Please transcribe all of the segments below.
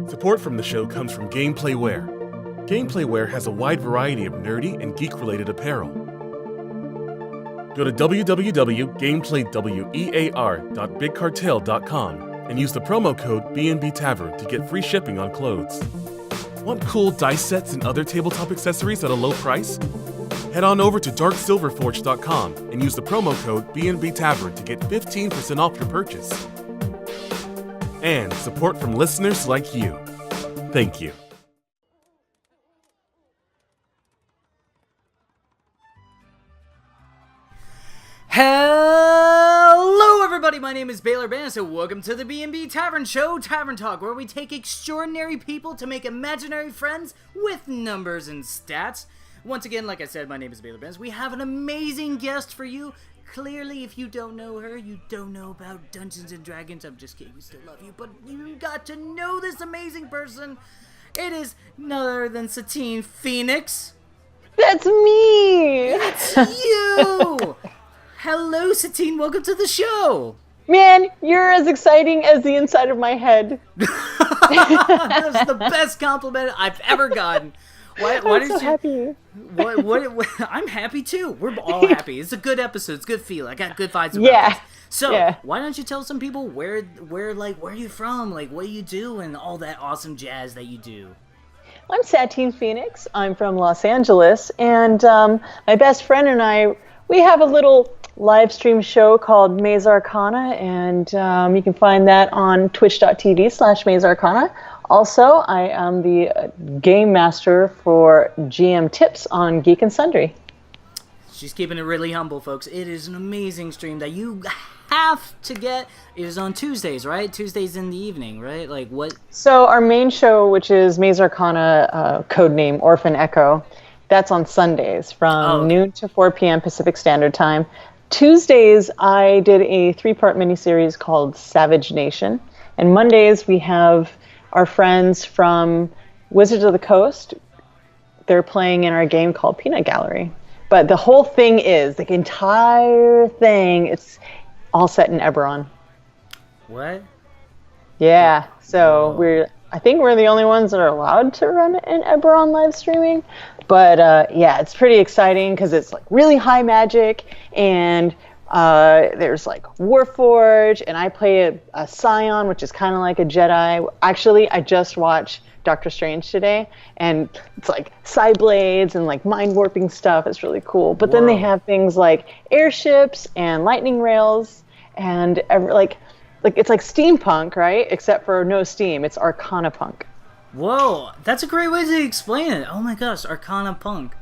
Support from the show comes from Gameplayware. Gameplayware has a wide variety of nerdy and geek-related apparel. Go to www.gameplaydwear.bigcartel.com and use the promo code theb&btavern to get free shipping on clothes. Want cool dice sets and other tabletop accessories at a low price? Head on over to darksilverforge.com and use the promo code theb&btavern to get 15% off your purchase. And support from listeners like you. Thank you. Hello everybody, my name is Baylor and welcome to the B&B Tavern Show, Tavern Talk, where we take extraordinary people to make imaginary friends with numbers and stats. Once again, like I said, my name is Baylor Benz. We have an amazing guest for you. Clearly, if you don't know her, you don't know about Dungeons & Dragons. I'm just kidding, we still love you, but you got to know this amazing person. It is none other than Satine Phoenix. That's me! It's you! Hello, Satine, welcome to the show! Man, you're as exciting as the inside of my head. That's the best compliment I've ever gotten. I'm so happy. I'm happy too. We're all happy. It's a good episode. It's a good feel. I got good vibes about this. So, why don't you tell some people where you from, like what you do, and all that awesome jazz that you do? I'm Satine Phoenix. I'm from Los Angeles, and my best friend and I, we have a little live stream show called Maze Arcana, and you can find that on twitch.tv/Maze Arcana. Also, I am the game master for GM Tips on Geek and Sundry. She's keeping it really humble, folks. It is an amazing stream that you have to get. It is on Tuesdays, right? Tuesdays in the evening, right? Like what? So our main show, which is Maze Arcana, codename Orphan Echo, that's on Sundays from noon to 4 p.m. Pacific Standard Time. Tuesdays, I did a 3-part miniseries called Savage Nation. And Mondays, we have our friends from Wizards of the Coast. They're playing in our game called Peanut Gallery. But the whole thing is, the entire thing, it's all set in Eberron. What? Yeah, so I think we're the only ones that are allowed to run in Eberron live streaming. But yeah, it's pretty exciting because it's like really high magic, and there's like Warforged, and I play a Scion, which is kind of like a Jedi. Actually, I just watched Doctor Strange today, and it's like Psyblades and like mind warping stuff. It's really cool. But then they have things like airships and lightning rails, and like it's like steampunk, right? Except for no steam. It's Arcana punk. Whoa, that's a great way to explain it. Oh my gosh, Arcana punk.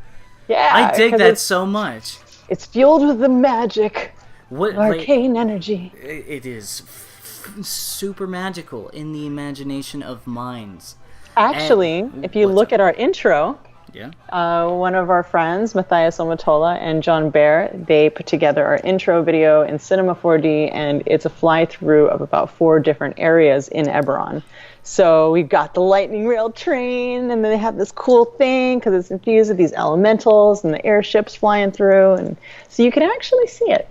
Yeah, I dig that so much. It's fueled with the magic, arcane energy. It is super magical in the imagination of minds. Actually, if you look at our intro, one of our friends, Matthias Omatola and John Bear, they put together our intro video in Cinema 4D, and it's a fly-through of about 4 different areas in Eberron. So we've got the lightning rail train, and then they have this cool thing because it's infused with these elementals and the airships flying through, and so you can actually see it.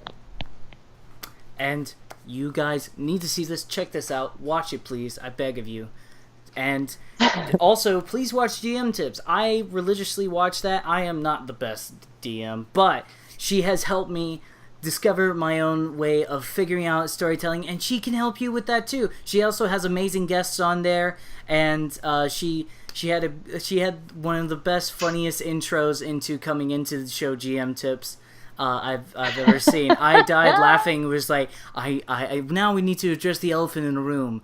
And you guys need to see this. Check this out. Watch it, please. I beg of you. And also, please watch GM Tips. I religiously watch that. I am not the best DM, but she has helped me discover my own way of figuring out storytelling, and she can help you with that too. She also has amazing guests on there, and she had one of the best, funniest intros into coming into the show GM Tips I've ever seen. I died laughing. It was like, I now we need to address the elephant in the room.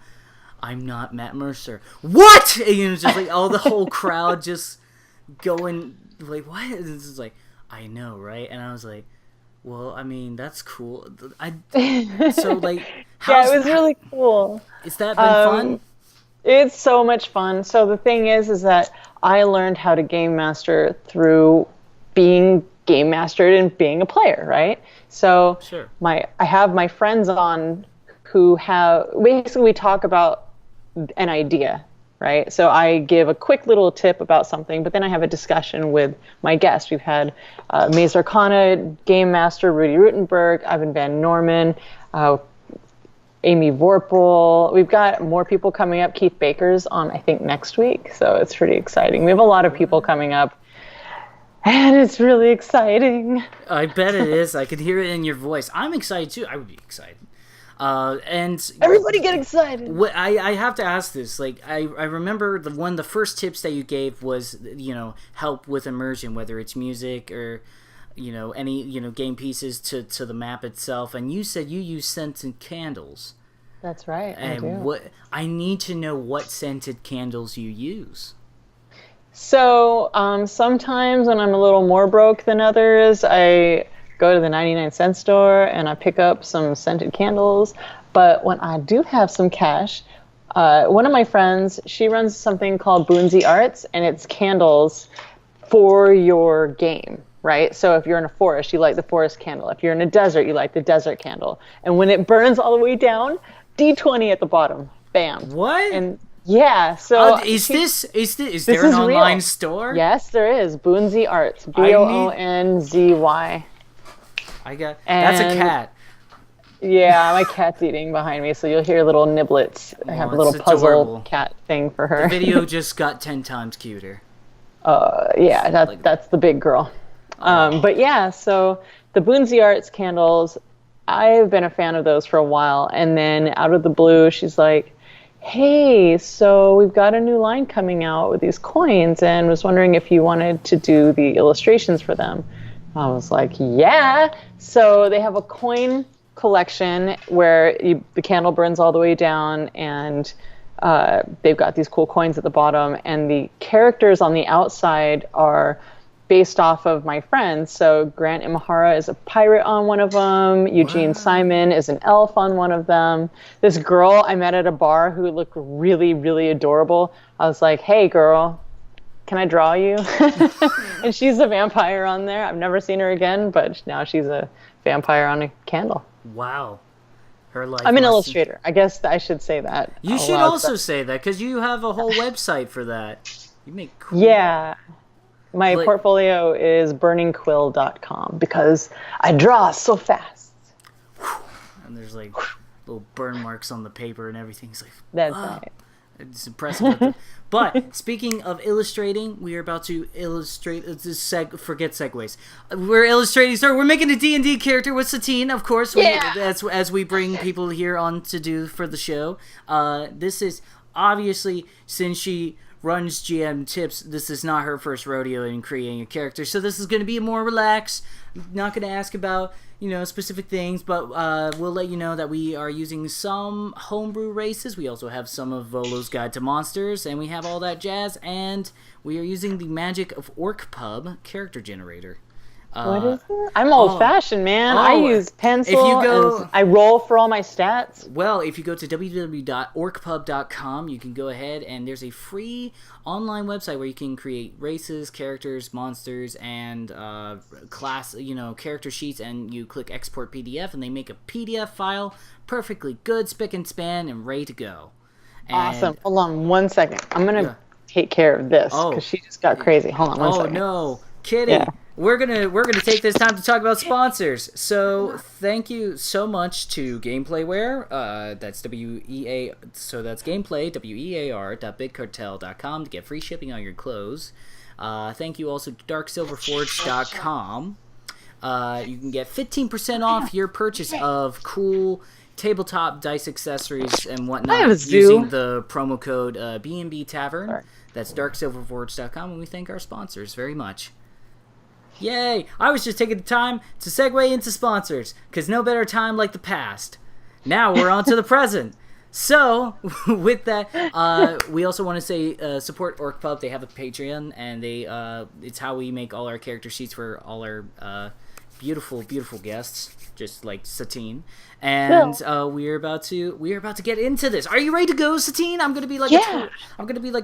I'm not Matt Mercer. What? And it was just like the whole crowd just going like, what? And it's just like, I know, right? And I was like, well, I mean, that's cool. So like, yeah, it was really cool. Has that been fun? It's so much fun. So the thing is that I learned how to game master through being game mastered and being a player, right? So I have my friends on who have basically we talk about an idea, right? So I give a quick little tip about something, but then I have a discussion with my guests. We've had Maze Arcana Game Master Rudy Rutenberg, Ivan Van Norman, Amy Vorpal. We've got more people coming up. Keith Baker's on, I think, next week. So it's pretty exciting. We have a lot of people coming up. And it's really exciting. I bet it is. I could hear it in your voice. I'm excited too. I would be excited. And everybody get excited. I have to ask this. Like, I remember one of the first tips that you gave was, help with immersion, whether it's music or, any, game pieces to the map itself. And you said you use scented candles. That's right. And I need to know what scented candles you use. So sometimes when I'm a little more broke than others, I go to the 99-cent store and I pick up some scented candles. But when I do have some cash, one of my friends, she runs something called Boonsy Arts, and it's candles for your game, right? So if you're in a forest, you light the forest candle. If you're in a desert, you light the desert candle. And when it burns all the way down, D20 at the bottom. Bam. What? And yeah, so is there an online real. store? Yes, there is. Boonsy Arts. Boonzy. That's a cat. Yeah, my cat's eating behind me, so you'll hear little niblets. I have a little puzzle adorable. Cat thing for her. The video just got 10 times cuter. Yeah, that's the big girl. But yeah, so the Boonsy Arts candles, I've been a fan of those for a while, and then out of the blue, she's like, hey, so we've got a new line coming out with these coins and was wondering if you wanted to do the illustrations for them. I was like, yeah. So they have a coin collection where the candle burns all the way down, and they've got these cool coins at the bottom, and the characters on the outside are based off of my friends. So Grant Imahara is a pirate on one of them. Eugene Simon is an elf on one of them. This girl I met at a bar who looked really, really adorable. I was like, hey, girl, can I draw you? And she's a vampire on there. I've never seen her again, but now she's a vampire on a candle. Wow. Her life. I'm an illustrator. I guess I should say that. You should also say that, because you have a whole website for that. You make cool... Yeah. My portfolio is burningquill.com because I draw so fast. And there's like little burn marks on the paper and everything. It's like, that's right. It's impressive. But speaking of illustrating, we are about to illustrate. Forget segues. We're illustrating. So we're making a D&D character with Satine, of course. That's as we bring people here on to do for the show. This is obviously, since she runs GM Tips, this is not her first rodeo in creating a character, so this is going to be more relaxed. Not going to ask about specific things, but we'll let you know that we are using some homebrew races. We also have some of Volo's Guide to Monsters, and we have all that jazz, and we are using the magic of Orc Pub character generator. What is it? I'm old-fashioned, man. I use pencil. And I roll for all my stats. Well, if you go to www.orcpub.com, you can go ahead and there's a free online website where you can create races, characters, monsters, and character sheets, and you click Export PDF, and they make a PDF file perfectly good, spick and span, and ready to go. Awesome. Hold on 1 second. I'm gonna take care of this because she just got crazy. Hold on 1 second. Oh no, Kitty. Yeah. We're gonna take this time to talk about sponsors. So thank you so much to Gameplayware. That's WEA. So that's Gameplay WEAR.bigcartel.com to get free shipping on your clothes. Thank you also to DarkSilverForge.com. You can get 15% off your purchase of cool tabletop dice accessories and whatnot using the promo code B&B Tavern. That's DarkSilverForge.com, and we thank our sponsors very much. Yay! I was just taking the time to segue into sponsors, because no better time like the past. Now we're on to the present. So, with that, we also want to say support Orc Pub. They have a Patreon, and it's how we make all our character sheets for all our beautiful, beautiful guests, just like Satine. And we're about to get into this. Are you ready to go, Satine? I'm gonna be like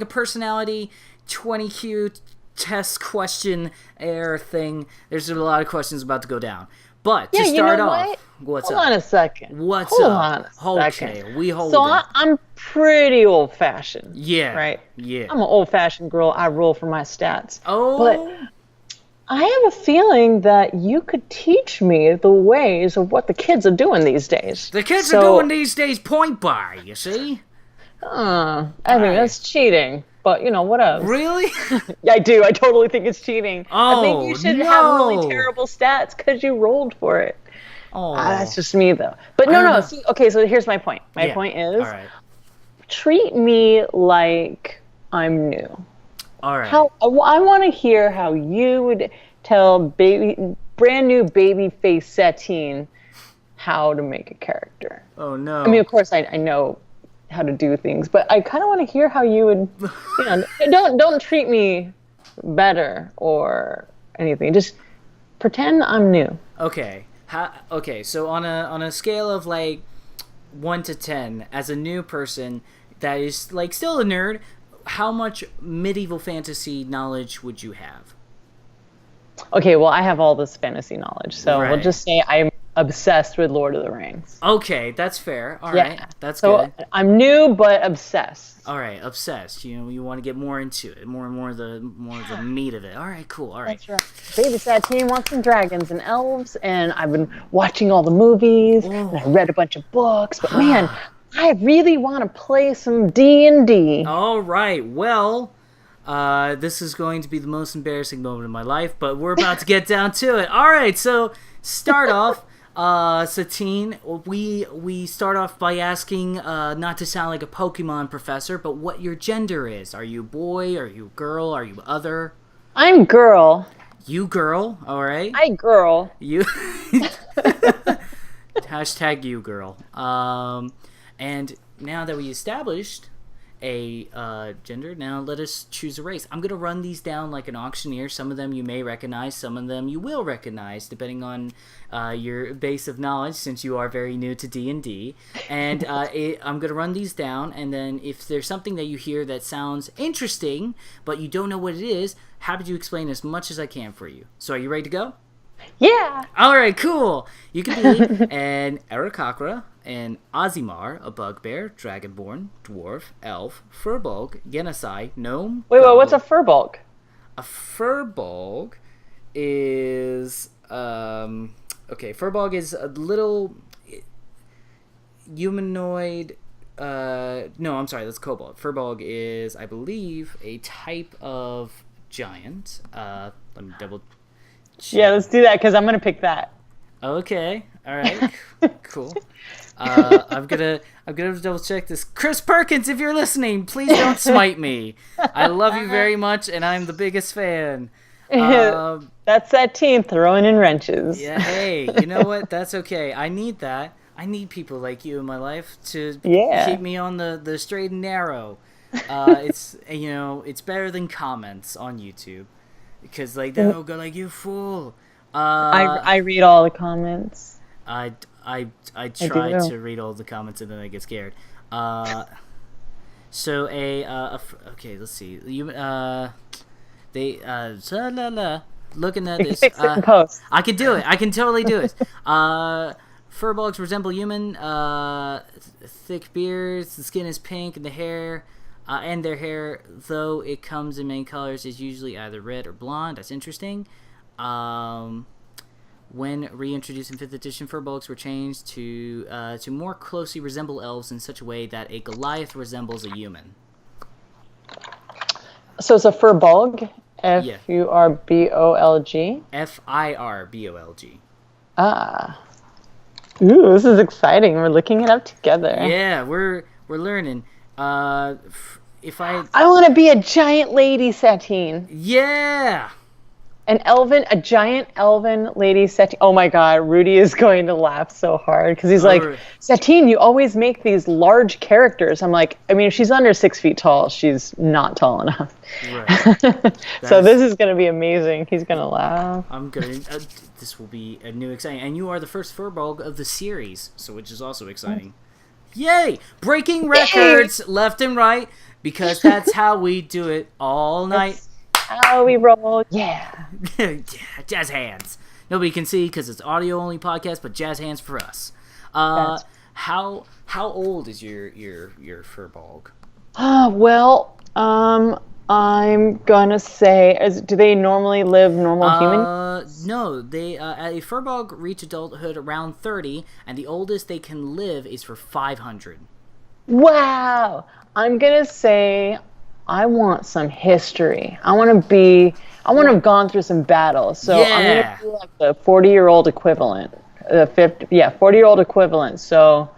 a personality 20Q test question air thing. There's a lot of questions about to go down. But to start off, what's up? Hold on a second. Hold on a second. Okay, we hold So it. I'm pretty old-fashioned. Yeah. Right? Yeah. I'm an old-fashioned girl. I roll for my stats. Oh. But I have a feeling that you could teach me the ways of what the kids are doing these days. The kids are doing these days point by, you see? I think that's cheating. But, what else? Really? Yeah, I do. I totally think it's cheating. I think you should have really terrible stats because you rolled for it. Oh. That's just me, though. But no. See, okay, so here's my point. My point is, treat me like I'm new. All right. I want to hear how you would tell brand new baby face Satine how to make a character. Oh, no. I mean, of course, I know how to do things, but I kind of want to hear how you would, don't treat me better or anything. Just pretend I'm new. Okay. So on a scale of like 1 to 10, as a new person that is like still a nerd, how much medieval fantasy knowledge would you have? Okay, well, I have all this fantasy knowledge, so we'll just say I'm obsessed with Lord of the Rings. Okay, that's fair. All right, that's so good. I'm new but obsessed. All right, obsessed. You want to get more into it, more of the meat of it. All right, cool. All right. That's right. Baby Satine wants some dragons and elves, and I've been watching all the movies, and I read a bunch of books, but man, I really want to play some D&D. All right, well, this is going to be the most embarrassing moment of my life, but we're about to get down to it. All right, so start off, Satine, we start off by asking, not to sound like a Pokemon professor, but what your gender is. Are you boy? Are you girl? Are you other? I'm girl. You girl, all right. I girl. You. Hashtag you girl. And now that we established a gender, now let us choose a race. I'm going to run these down like an auctioneer. Some of them you may recognize, some of them you will recognize, depending on your base of knowledge, since you are very new to D&D. And I'm going to run these down, and then if there's something that you hear that sounds interesting, but you don't know what it is, happy to explain as much as I can for you. So are you ready to go? Yeah. All right, cool. You can be an Arakakra, an Azimar, a bugbear, dragonborn, dwarf, elf, furbolg, Genasi, gnome. Wait, what's a furbolg? A furbolg is furbolg is a little humanoid. No, I'm sorry, that's kobold. Furbolg is, I believe, a type of giant. Let me double. Yeah, let's do that because I'm gonna pick that. Okay, all right, cool. I'm gonna double check this. Chris Perkins, if you're listening, please don't smite me. I love you very much, and I'm the biggest fan. That's Satine throwing in wrenches. Yeah, hey, you know what? That's okay. I need that. I need people like you in my life to keep me on the straight and narrow. It's better than comments on YouTube. Because they'll go like, you fool. I read all the comments. I try to read all the comments and then I get scared. Okay, let's see. Looking at this. Fix it in post. I can do it. I can totally do it. Furbolgs resemble human. Thick beards. The skin is pink, and the hair. And their hair, though it comes in many colors, is usually either red or blonde. That's interesting. When reintroduced in 5th edition, furbolgs were changed to more closely resemble elves in such a way that a Goliath resembles a human. So it's a furbolg? F-U-R-B-O-L-G? F-I-R-B-O-L-G. Ah. Ooh, this is exciting. We're looking it up together. Yeah, we're learning. I want to be a giant lady Satine. Yeah. A giant elven lady Satine. Oh my God, Rudy is going to laugh so hard because he's like, Satine, you always make these large characters. I'm like, I mean, if she's under 6 feet tall, she's not tall enough. Right. So this is going to be amazing. He's going to laugh. I'm going to, this will be a new exciting, and you are the first furbolg of the series, so which is also exciting. Yay! Breaking records left and right, because that's how we do it all night. That's how we roll. Yeah. Jazz hands. Nobody can see because it's audio only podcast, but jazz hands for us. How old is your furbolg? Well, I'm gonna say, do they normally live normal human? No, they a furball reach adulthood around 30, and the oldest they can live is for 500. Wow. I'm gonna say I want some history. I want to have gone through some battles. So I'm Yeah. gonna do like the 40-year-old equivalent. The 40-year-old equivalent. So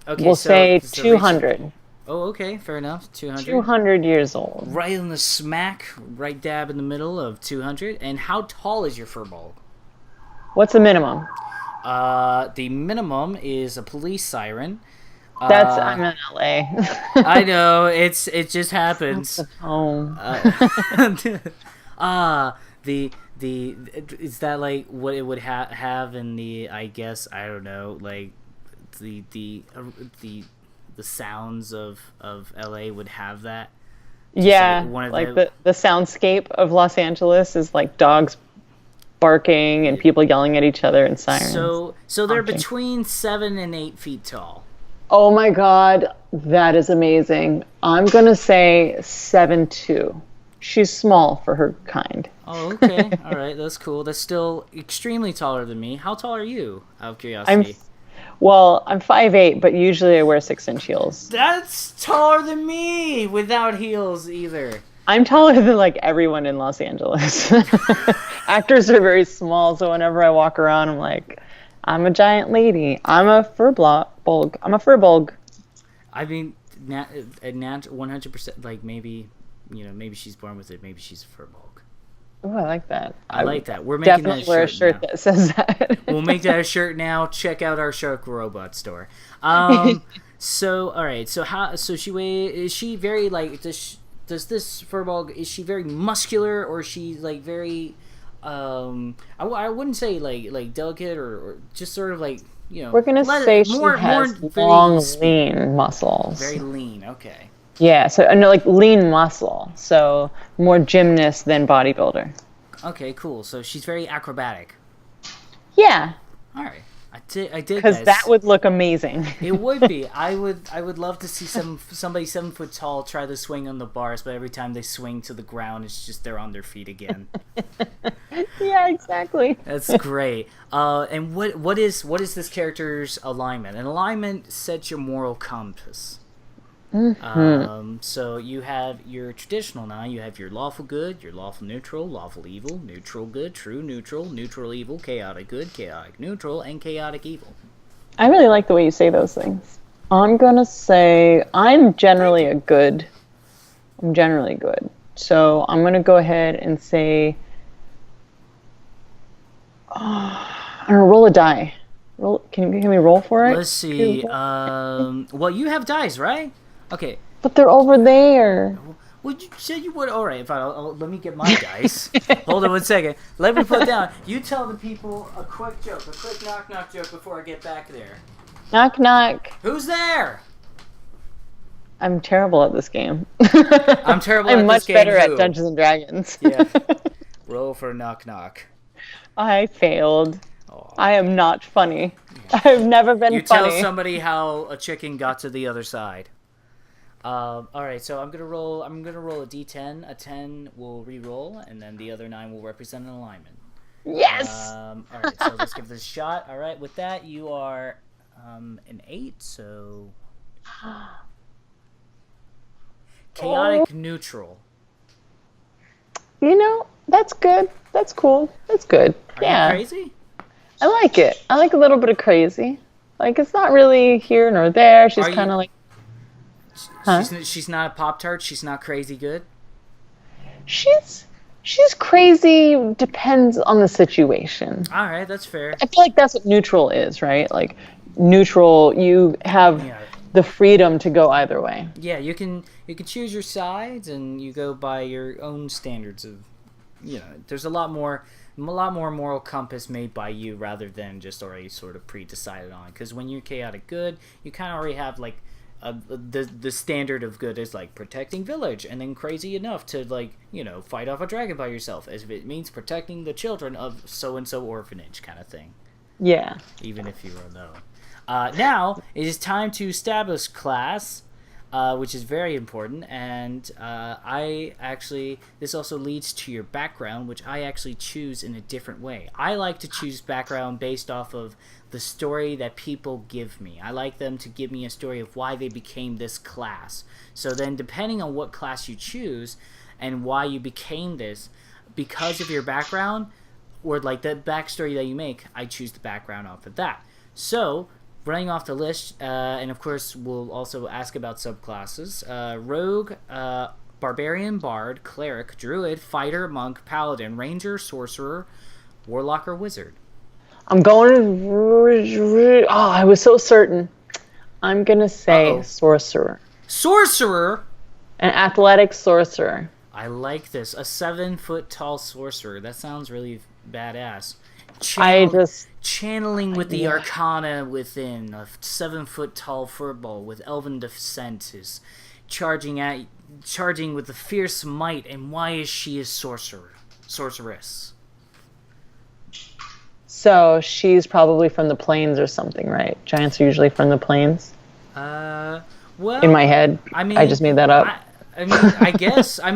Okay, we'll so say so 200. Oh, okay, fair enough. 200. 200 years old. Right in the smack, right dab in the middle of 200. And how tall is your furball? What's the minimum? The minimum is a police siren. I'm in LA. I know, it just happens. Home. The is that like what it would have in the, I guess, I don't know, like the sounds of LA would have that. Yeah, one of like the soundscape of Los Angeles is like dogs barking and people yelling at each other and sirens. So they're between 7 and 8 feet tall. Oh my God, that is amazing. I'm gonna say 7'2". She's small for her kind. Oh, okay. All right, that's cool. That's still extremely taller than me. How tall are you, out of curiosity? I'm 5'8", but usually I wear 6-inch heels. That's taller than me without heels either. I'm taller than like everyone in Los Angeles. Actors are very small, so whenever I walk around, I'm like, I'm a giant lady. I'm a furbulg. I'm a furbulg. I mean, Nat 100%. Like maybe she's born with it. Maybe she's a furbulg. Oh, I like that. I like that. We're making definitely that wear a shirt shirt that says that. We'll make that a shirt now. Check out our Shark Robot store. So all right. So is she very like does this furball, is she very muscular, or is she like very I wouldn't say like delicate or just sort of like, we're gonna say she has long, lean muscles. Very lean. Okay. Yeah, so no, like lean muscle. So more gymnast than bodybuilder. Okay, cool. So she's very acrobatic. Yeah. All right. I did because that would look amazing. It would be. I would love to see somebody 7 foot tall try to swing on the bars, but every time they swing to the ground, it's just they're on their feet again. Yeah, exactly. That's great. And what is this character's alignment? An alignment sets your moral compass. Mm-hmm. So you have your traditional 9. You have your lawful good, your lawful neutral, lawful evil, neutral good, true neutral, neutral evil, chaotic good, chaotic neutral, and chaotic evil. I really like the way you say those things. I'm gonna say I'm generally good. So I'm gonna go ahead and say, I'm gonna roll a die. Can we roll for it? Let's see. Well, you have dice, right? Okay. But they're over there. Well, you said you would. All right, fine. Let me get my dice. Hold on 1 second. Let me put down. You tell the people a quick knock joke before I get back there. Knock knock. Who's there? I'm terrible at this game. I'm terrible at this game. I'm much better at Dungeons and Dragons. Yeah. Roll for knock knock. I failed. Oh. I am not funny. Yeah. I've never been funny. You tell somebody how a chicken got to the other side. All right, so I'm gonna roll a d10. A 10 will re-roll, and then the other 9 will represent an alignment. Yes. All right, so let's give this a shot. All right, with that you are an 8. So chaotic neutral. That's good. That's cool. That's good. Are you crazy? I like it. I like a little bit of crazy. Like, it's not really here nor there. She's kind of like. Huh? She's not a Pop-Tart. She's not crazy good. She's crazy. Depends on the situation. All right, that's fair. I feel like that's what neutral is, right? Like neutral, you have the freedom to go either way. Yeah, you can choose your sides, and you go by your own standards of. There's a lot more moral compass made by you rather than just already sort of pre-decided on. Because when you're chaotic good, you kind of already have like. The standard of good is like protecting village, and then crazy enough to fight off a dragon by yourself, as if it means protecting the children of so and so orphanage kind of thing. Yeah. Even if you are alone. Now it is time to establish class. which is very important. And this also leads to your background, which I actually choose in a different way. I like to choose background based off of the story that people give me. I like them to give me a story of why they became this class. So then, depending on what class you choose and why you became this, because of your background, or like the backstory that you make, I choose the background off of that. So, running off the list, and of course we'll also ask about subclasses, Rogue, Barbarian, Bard, Cleric, Druid, Fighter, Monk, Paladin, Ranger, Sorcerer, Warlock, or Wizard. I'm going to... Oh, I was so certain. I'm going to say Sorcerer. Sorcerer? An athletic sorcerer. I like this. A 7-foot-tall sorcerer. That sounds really badass. Channeling with the arcana within. A 7-foot-tall furball with elven descent is charging with a fierce might. And why is she a sorceress? So she's probably from the plains or something, right? Giants are usually from the plains. Well, in my head, I just made that up. I guess. I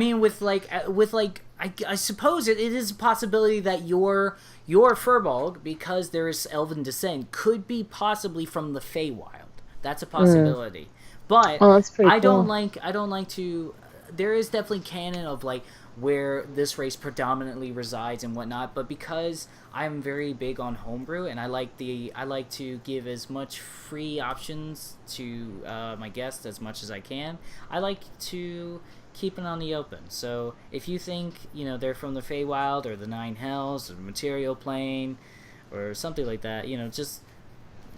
suppose it is a possibility that your furball, because there is elven descent, could be possibly from the Feywild. That's a possibility. But that's pretty I cool. don't like to. There is definitely canon of like where this race predominantly resides and whatnot, but because I'm very big on homebrew and I like to give as much free options to my guests as much as I can, I like to keep it on the open. So if you think they're from the Feywild or the Nine Hells or the Material Plane or something like that, just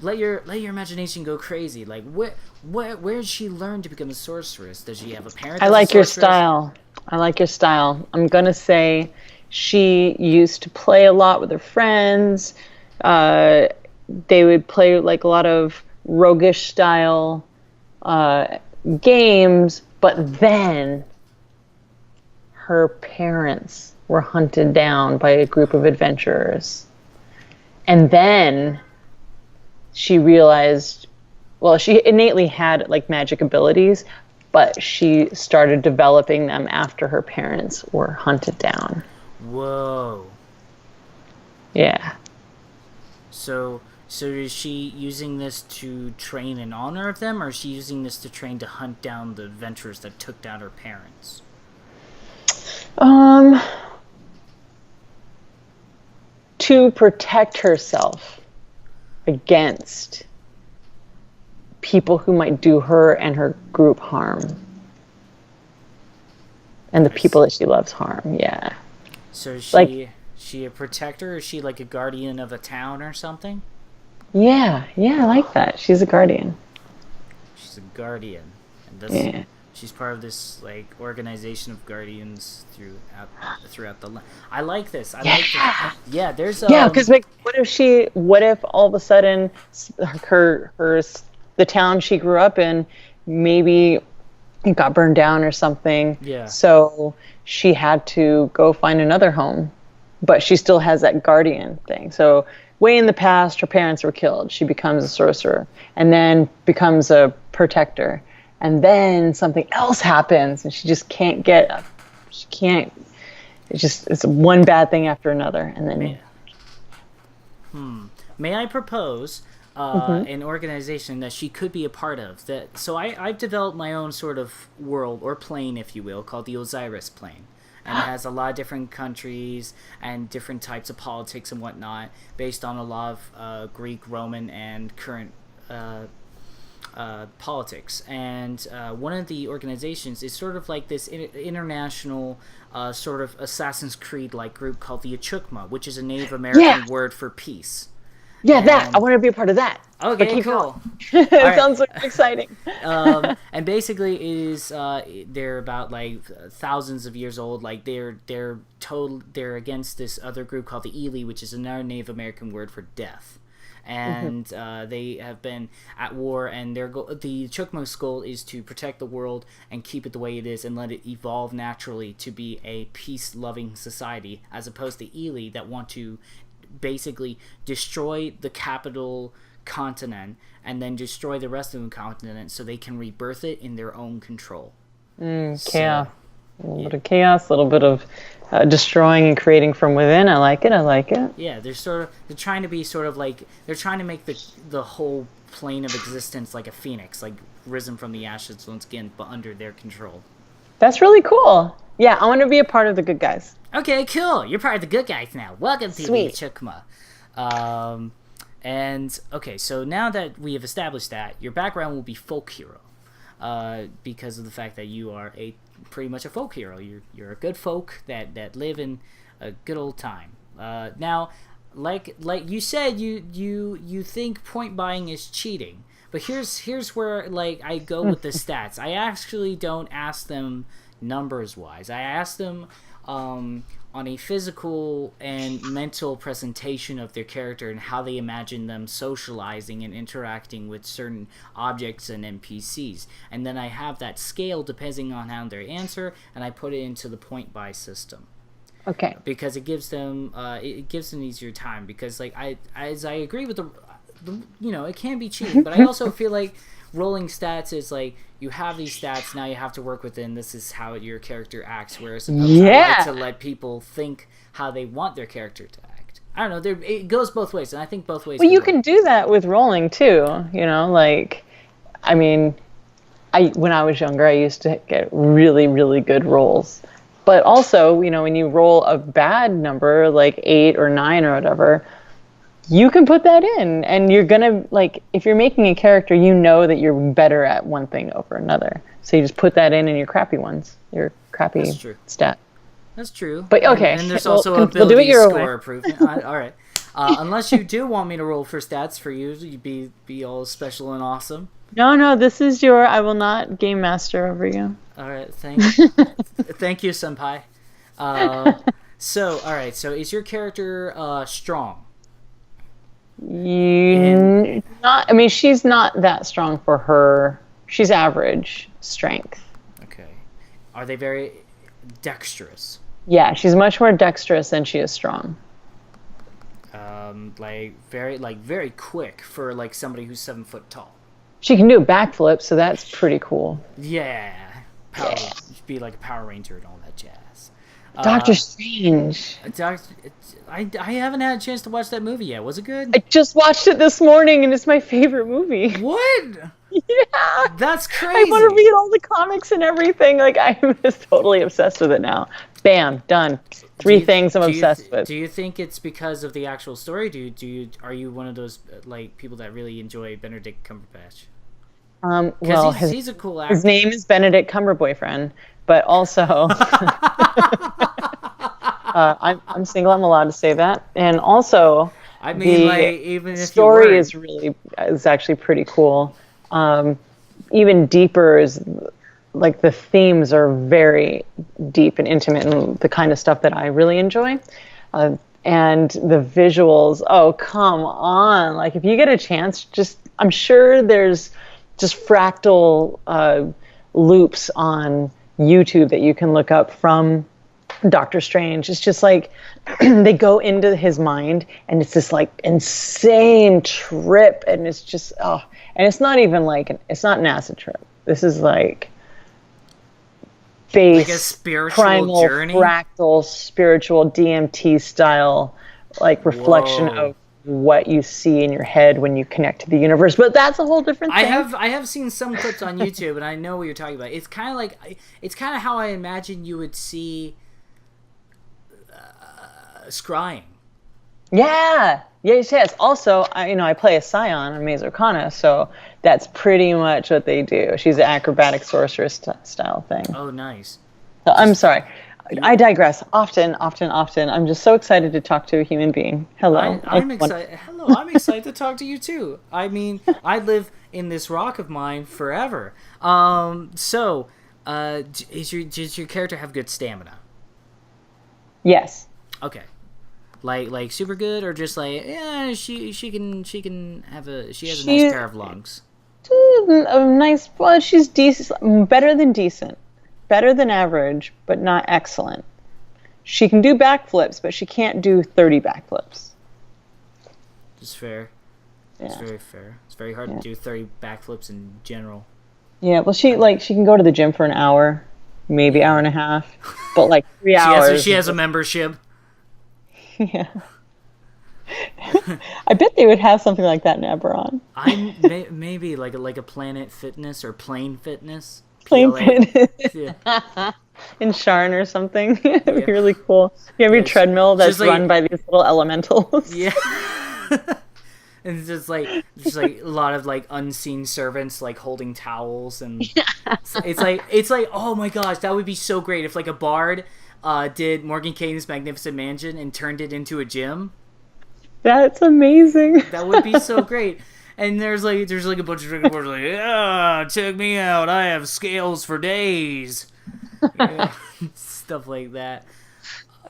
let your imagination go crazy. Like where did she learn to become a sorceress? Does she have a parent? I like your style. I'm gonna say she used to play a lot with her friends. They would play like a lot of roguish style games, but then her parents were hunted down by a group of adventurers. And then she realized, well, she innately had like magic abilities, but she started developing them after her parents were hunted down. Whoa. Yeah. So is she using this to train in honor of them, or is she using this to train to hunt down the adventurers that took down her parents? To protect herself against people who might do her and her group harm. And the people that she loves harm, yeah. So is she a protector? Is she like a guardian of a town or something? Yeah, I like that. She's a guardian. She's a guardian. And she's part of this like organization of guardians throughout the land. I like this. Yeah, there's because like what if all of a sudden the town she grew up in, maybe it got burned down or something. Yeah. So she had to go find another home, but she still has that guardian thing. So way in the past, her parents were killed. She becomes a sorcerer and then becomes a protector. And then something else happens and she just can't it's one bad thing after another. And then May I propose an organization that she could be a part of? So I've developed my own sort of world, or plane, if you will, called the Osiris plane. And it has a lot of different countries and different types of politics and whatnot, based on a lot of Greek, Roman, and current politics. And one of the organizations is sort of like this international sort of Assassin's Creed-like group called the Achukma, which is a Native American word for peace. Yeah, that. I want to be a part of that. Okay, cool. It sounds like exciting. And basically, it is they're about like thousands of years old. Like they're against this other group called the Ely, which is another Native American word for death. And they have been at war, and the Chukmos' goal is to protect the world and keep it the way it is and let it evolve naturally to be a peace-loving society, as opposed to Ely that want to basically destroy the capital continent and then destroy the rest of the continent so they can rebirth it in their own control. Chaos. A little bit of chaos, a little bit of destroying and creating from within. I like it. Yeah, they're trying to be sort of like, they're trying to make the whole plane of existence like a phoenix, like risen from the ashes once again, but under their control. That's really cool. Yeah, I want to be a part of the good guys. Okay, cool. You're part of the good guys now. Welcome to Sweet. the Chukma. And okay, so now that we have established that, your background will be folk hero, because of the fact that you are pretty much a folk hero. You're a good folk that live in a good old time. Now, like you said, you think point buying is cheating, but here's where like I go with the stats. I actually don't ask them numbers wise. I ask them on a physical and mental presentation of their character and how they imagine them socializing and interacting with certain objects and NPCs. And then I have that scale depending on how they answer, and I put it into the point buy system. Okay. Because it gives them easier time. Because like I agree with the it can be cheating, but I also feel like rolling stats is like, you have these stats, now you have to work within, this is how your character acts, whereas I like to let people think how they want their character to act. I don't know, it goes both ways, and I think both ways. Well, you can do that with rolling too, like, I mean, when I was younger, I used to get really, really good rolls. But also, when you roll a bad number, like 8 or 9 or whatever, you can put that in, and you're gonna, like, if you're making a character, that you're better at one thing over another. So you just put that in your crappy ones, your crappy stat. That's true. But okay, and there's also ability score improvement. All right. Unless you do want me to roll for stats for you, you'd be all special and awesome. No, this is I will not game master over you. All right, thank you, senpai. So is your character strong? She's not that strong for her. She's average strength. Okay. Are they very dexterous? Yeah, she's much more dexterous than she is strong. Very quick for like somebody who's 7 foot tall. She can do a backflip, so that's pretty cool. Yeah. Be like a Power Ranger and all that jazz. Doctor Strange. I haven't had a chance to watch that movie yet. Was it good? I just watched it this morning, and it's my favorite movie. What? Yeah. That's crazy. I want to read all the comics and everything. Like, I'm just totally obsessed with it now. Bam, done. 3 things I'm obsessed with. Do you think it's because of the actual story? Are you one of those like people that really enjoy Benedict Cumberbatch? Well, he's a cool actor. His name is Benedict Cumberboyfriend, but also I'm single. I'm allowed to say that, and also I mean, even if the story is actually pretty cool. Even deeper is like the themes are very deep and intimate and the kind of stuff that I really enjoy. And the visuals, oh, come on. Like, if you get a chance, I'm sure there's just fractal loops on YouTube that you can look up from Doctor Strange. It's just like they go into his mind, and it's this like insane trip, and it's just and it's not even like it's not an acid trip. This is like base, like a spiritual primal, journey, fractal, spiritual DMT style, like reflection of what you see in your head when you connect to the universe. But that's a whole different thing. I have seen some clips on YouTube, and I know what you're talking about. It's kind of how I imagine you would see scrying. Yeah. Yes. Also, I play a Scion on Maze Arcana, so that's pretty much what they do. She's an acrobatic sorceress style thing. Oh, nice. So, I'm sorry. I digress. Often. I'm just so excited to talk to a human being. Hello. I'm excited. Hello. I'm excited to talk to you too. I mean, I live in this rock of mine forever. Does your character have good stamina? Yes. Okay. Like super good, or just like she has a nice pair of lungs. Nice. Well, she's decent, better than decent, better than average, but not excellent. She can do backflips, but she can't do 30 backflips. Just fair. It's very fair. It's very hard to do 30 backflips in general. Yeah, well, she can go to the gym for an hour, maybe hour and a half, but like 3 hours. She has a membership. Yeah. I bet they would have something like that in Eberron. Maybe like a Planet Fitness or Plane Fitness. Plane PLA. Fitness. Yeah. In Sharn or something. It'd be really cool. You have your treadmill that's run by these little elementals. Yeah. And it's just like a lot of like unseen servants like holding towels, and it's like oh my gosh, that would be so great if like a bard did Morgan Cane's Magnificent Mansion and turned it into a gym. That's amazing. That would be so great. And there's like a bunch of drinking boards like, check me out, I have scales for days. Stuff like that.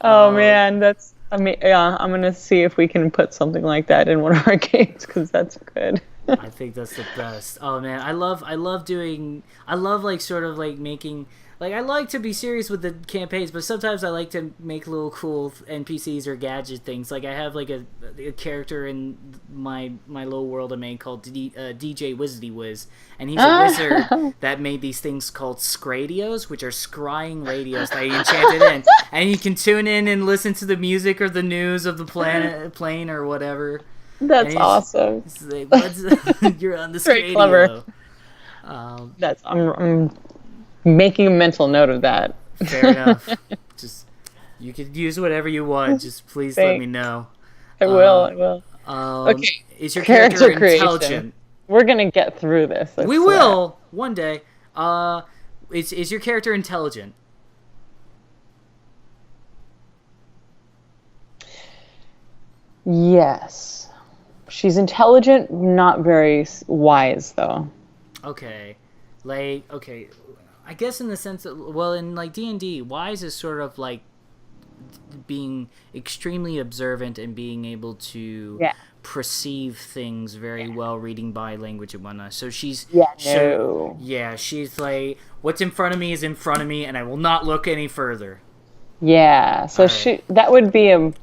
Oh man, that's yeah. I'm gonna see if we can put something like that in one of our games because that's good. I think that's the best. Oh man, I love like sort of like making. Like, I like to be serious with the campaigns, but sometimes I like to make little cool NPCs or gadget things. Like, I have, like, a character in my little world I made called DJ Wizardy Wiz, and he's a wizard that made these things called Scradios, which are scrying radios that he enchanted in. And you can tune in and listen to the music or the news of the plane or whatever. That's awesome. He's like, you're on the Very Scradio. clever. I'm making a mental note of that. Fair enough. Just you could use whatever you want. Just please let me know. I will. Okay. Is your character intelligent? We're gonna get through this. We will one day. Is your character intelligent? Yes. She's intelligent, not very wise though. Okay. I guess in the sense that, well, in like D&D, wise is sort of like being extremely observant and being able to perceive things very well, reading body language and whatnot. So she's she's like, what's in front of me is in front of me, and I will not look any further. Yeah. So that would be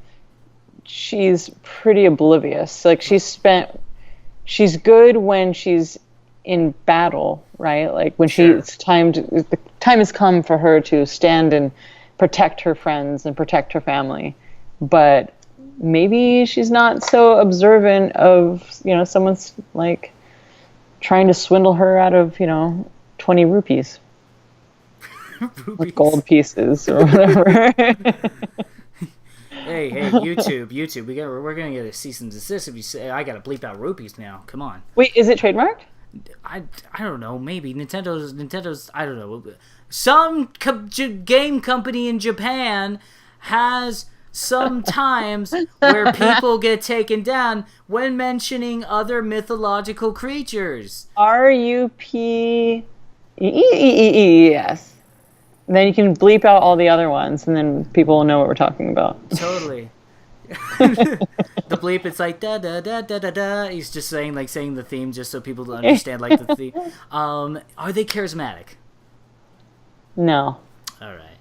she's pretty oblivious. Like she's good when she's in battle, right? Like when the time has come for her to stand and protect her friends and protect her family. But maybe she's not so observant of, someone's like trying to swindle her out of, 20 rupees. With gold pieces or whatever. Hey, YouTube, we're gonna get a cease and desist if you say I gotta bleep out rupees now. Come on. Wait, is it trademarked? I don't know. Maybe Nintendo's. I don't know. Some game company in Japan has some times where people get taken down when mentioning other mythological creatures. RUP. Yes. And then you can bleep out all the other ones, and then people will know what we're talking about. Totally. The bleep, it's like da da da da da da. He's just saying the theme just so people understand like the theme. Are they charismatic? No. All right.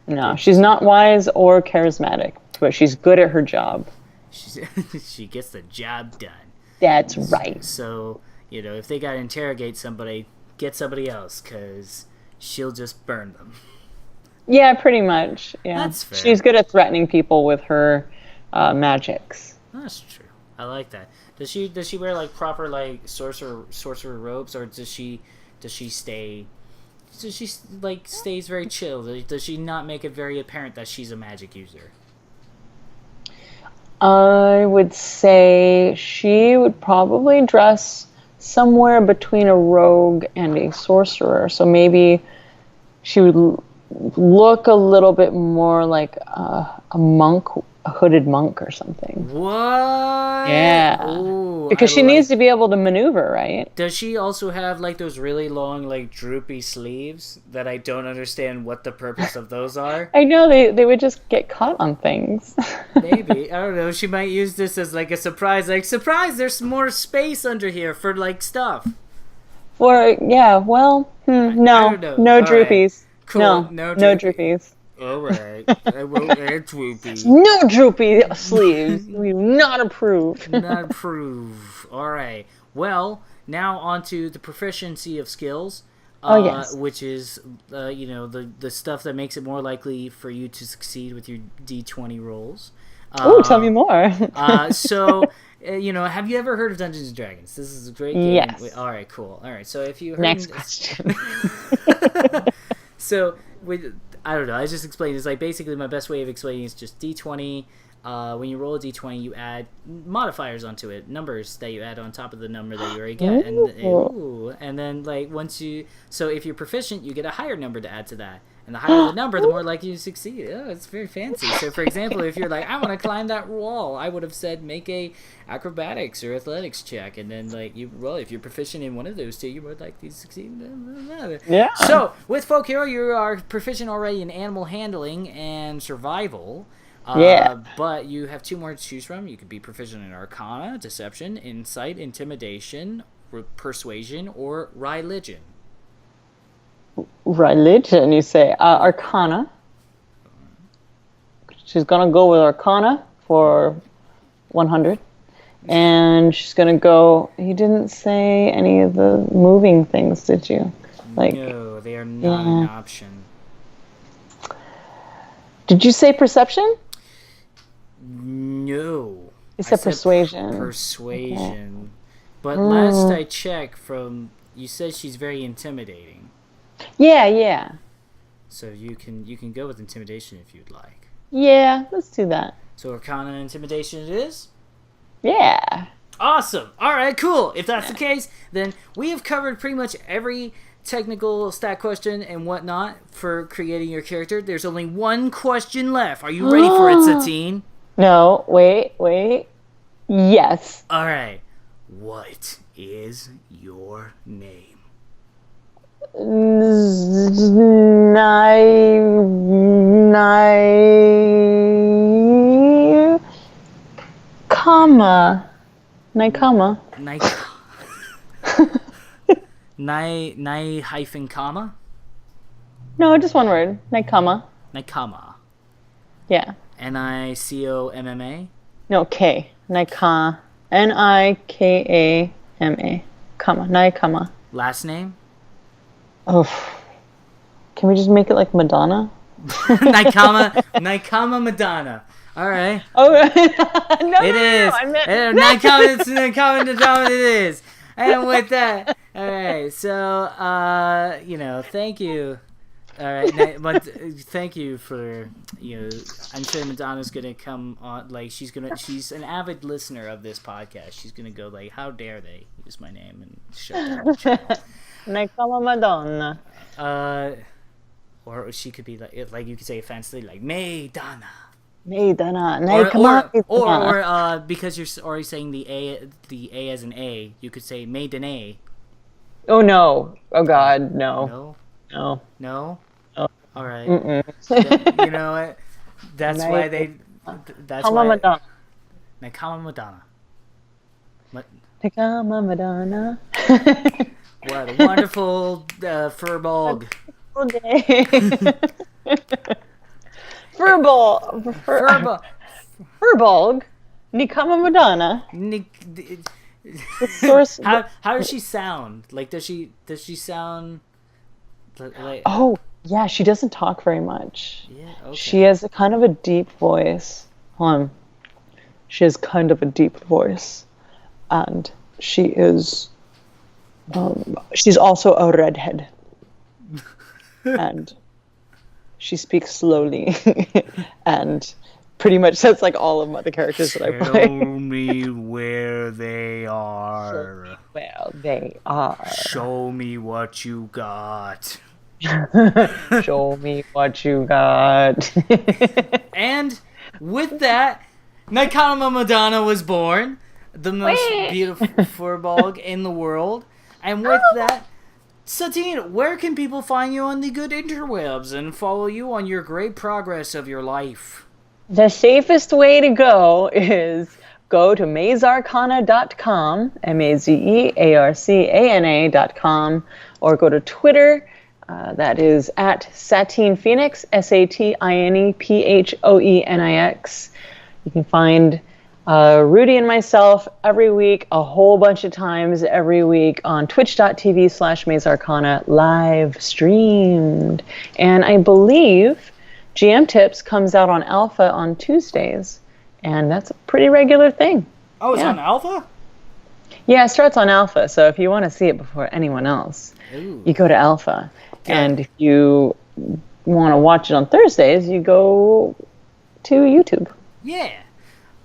No, she's not wise or charismatic, but she's good at her job. She gets the job done. That's right. So if they gotta interrogate somebody, get somebody else, because she'll just burn them. Yeah, pretty much. Yeah, that's fair. She's good at threatening people with her magics. That's true. I like that. Does she wear like proper like sorcerer robes, or does she stay? Does she like stays very chill? Does she not make it very apparent that she's a magic user? I would say she would probably dress somewhere between a rogue and a sorcerer. So maybe she would look a little bit more like a monk, a hooded monk or something. What? Yeah. Ooh, because she needs to be able to maneuver, right? Does she also have like those really long, like droopy sleeves that I don't understand what the purpose of those are? I know they would just get caught on things. Maybe. I don't know. She might use this as like a surprise. Like, surprise, there's more space under here for like stuff. No I don't know. droopies. Right. Cool. No droopies. All right. I won't add droopy. No droopy sleeves. We do not approve. Not approve. All right. Well, now on to the proficiency of skills. Yes. Which is, the stuff that makes it more likely for you to succeed with your D20 rolls. Tell me more. Have you ever heard of Dungeons and Dragons? This is a great game. Yes. All right, cool. All right, so if you heard Next question. So, I don't know. I just explained. It's like basically my best way of explaining is just D20. When you roll a D20, you add modifiers onto it, numbers that you add on top of the number that you already get, and then so if you're proficient, you get a higher number to add to that, and the higher the number, the more likely you succeed. Oh, it's very fancy. So, for example, if you're like, I want to climb that wall, I would have said make a acrobatics or athletics check, and then you roll. If you're proficient in one of those two, you're more likely to succeed. Yeah. So with Folk Hero, you are proficient already in animal handling and survival. But you have 2 more to choose from. You could be proficient in Arcana, Deception, Insight, Intimidation, Persuasion, or Religion. Religion, you say. Arcana. She's going to go with Arcana for 100. And she's going to go... You didn't say any of the moving things, did you? No, they are not an option. Did you say Perception? No. You said Persuasion. Persuasion. Okay. But last I checked you said she's very intimidating. Yeah. So you can go with Intimidation if you'd like. Yeah, let's do that. So Arcana and Intimidation it is? Yeah. Awesome. All right, cool. If that's the case, then we have covered pretty much every technical stat question and whatnot for creating your character. There's only one question left. Are you ready for it, Satine? No, wait. Yes. All right. What is your name? Naikama. Nai hyphen comma? No, just one word. Naikama. Naikama. Yeah. Nicomma? No, K. Naika. Nikama. Kama. Naikama. Last name? Oh. Can we just make it like Madonna? Naikama Madonna. All right. Oh, no, it is. Naikama Madonna it is. And with that, all right. So, thank you. All right, but thank you for I'm sure Madonna's gonna come on. She's an avid listener of this podcast. She's gonna go how dare they use my name and shut down the channel. Naikama Madonna. Or she could be like you could say offensively Madonna. Or because you're already saying the A as an A, you could say Maidene. Oh no! Oh God, no. No. Oh. All right. Mm-mm. You know what? That's why they. That's why. Madonna. Naikama Madonna. Naikama Madonna. What a wonderful furball. Okay. Furball. Naikama Madonna. How does she sound? Does she sound like? Oh, yeah, she doesn't talk very much. Yeah, okay. She has a kind of a deep voice. She has kind of a deep voice, and she is. She's also a redhead, and she speaks slowly, and pretty much that's all of the characters that I play. Show me where they are. Well, they are. Show me what you got. Show me what you got. And with that, Naikama Madonna was born, the most beautiful furball in the world. And with that, Satine, where can people find you on the good interwebs and follow you on your great progress of your life? The safest way to go is go to mazearcana.com, mazearcana.com, or go to Twitter That is at Satine Phoenix, SATINEPHOENIX. You can find Rudy and myself every week, a whole bunch of times every week on twitch.tv/MazeArcana live streamed. And I believe GM Tips comes out on Alpha on Tuesdays, and that's a pretty regular thing. Oh, it's on Alpha? Yeah, it starts on Alpha, so if you want to see it before anyone else, you go to Alpha. Okay. And if you want to watch it on Thursdays, you go to YouTube. Yeah.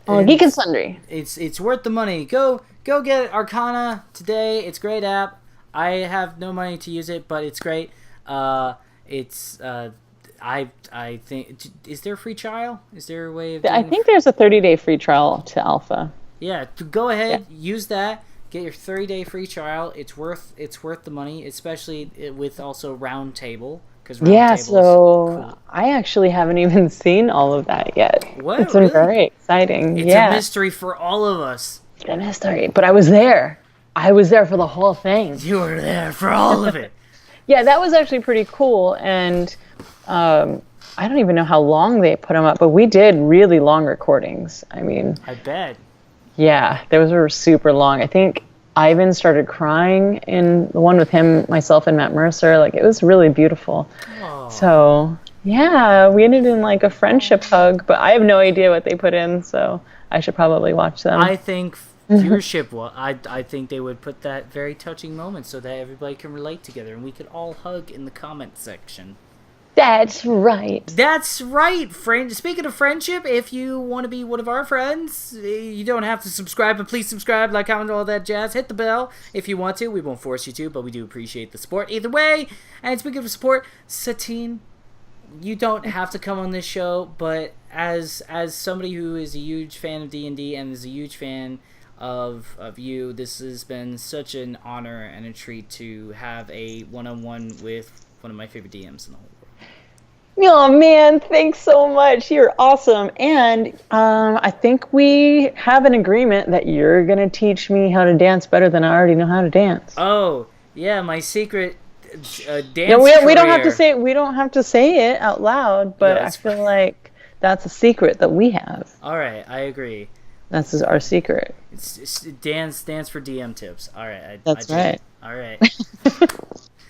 On Geek and Sundry. It's worth the money. Go get Arcana today. It's a great app. I have no money to use it, but it's great. I think, is there a free trial? Is there a way of I think there's a 30-day free trial to Alpha. Yeah, go ahead, use that. Get your 30-day free trial. It's worth the money, especially with also Roundtable. Cool. I actually haven't even seen all of that yet. What? It's been very exciting. It's a mystery for all of us. It's a mystery, but I was there. I was there for the whole thing. You were there for all of it. Yeah, that was actually pretty cool, and I don't even know how long they put them up, but we did really long recordings. I mean, I bet. Yeah, those were super long. I think Ivan started crying in the one with him, myself, and Matt Mercer. Like, it was really beautiful. Aww. So, yeah, we ended in like a friendship hug, but I have no idea what they put in, so I should probably watch them. I think viewership, I think they would put that very touching moment so that everybody can relate together and we could all hug in the comment section. That's right. That's right, friend. Speaking of friendship, if you want to be one of our friends, you don't have to subscribe, but please subscribe, like, comment, all that jazz. Hit the bell if you want to. We won't force you to, but we do appreciate the support either way. And speaking of support, Satine, you don't have to come on this show, but as somebody who is a huge fan of D&D and is a huge fan of you, this has been such an honor and a treat to have a one-on-one with one of my favorite DMs in the whole world. Oh, man, thanks so much. You're awesome. And I think we have an agreement that you're going to teach me how to dance better than I already know how to dance. Oh, yeah, my secret dance no, we don't have to say it. We don't have to say it out loud, but I feel like that's a secret that we have. All right, I agree. That's our secret. It's dance for DM tips. All right. That's right. All right.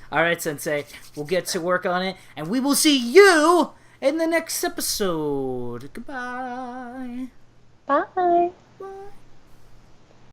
All right, Sensei, we'll get to work on it, and we will see you in the next episode. Goodbye. Bye. Bye.